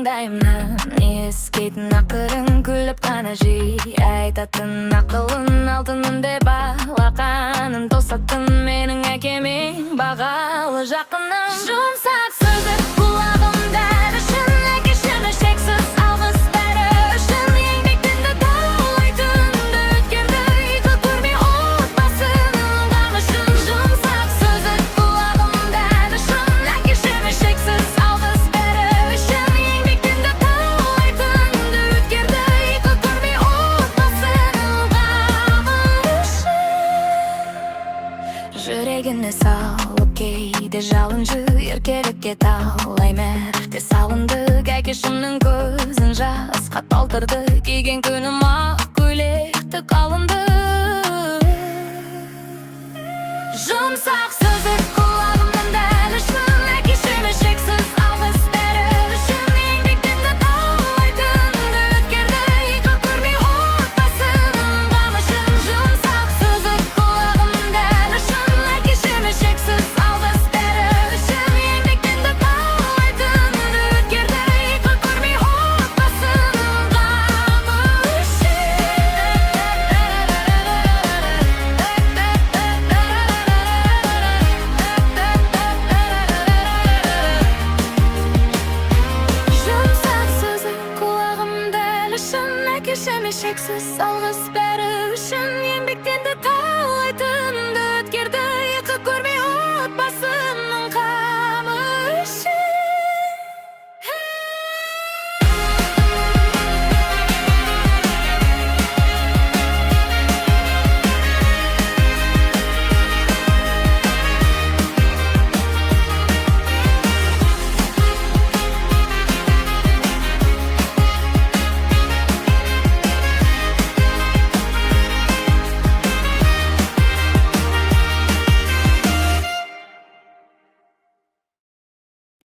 маңдайымнан ескейтін ақырын күліп қана жей айтатын ақылын алтыным деп алақанын тосатын менің әкеме бағалы жақыным. Жұмсақ сөзі құлағымда үшін әкешімі шексіз алғыс бәрі үшін еңбектенді талай түнді өткерді ұйқы көрмей отбасының қамышын. Жұмсақ сөзі құлағымда үшін әкешімі шексіз алғыс бәрі үшін еңбектенді талай түнді өткерді ұйқы көрмей отбасының қамышын. Жүрегіне салып кейде жалын еркелікке талай мәрте салындық. Әкешімнің көзін жасқа толтырды, киген күнім ақ көйлекті қалынды. Жұмсақ сөзі құлағымнан дәл үшін әкешіме шексіз алғыс бәрі үшін еңбектенді талай түнді өткерді ұйқы көрмей отбасының қамышын. Жұмсақ сөзі құлағымнан дәл үшін әкешіме шексіз алғыс бәрі үшін еңбектенді талай түнді өткерді ұйқы көрмей отбасының қамышын. Жұмсақ сөзі құлағымда дәл үшін әкешіме шексіз алғыс бәрі үшін еңбектенді талай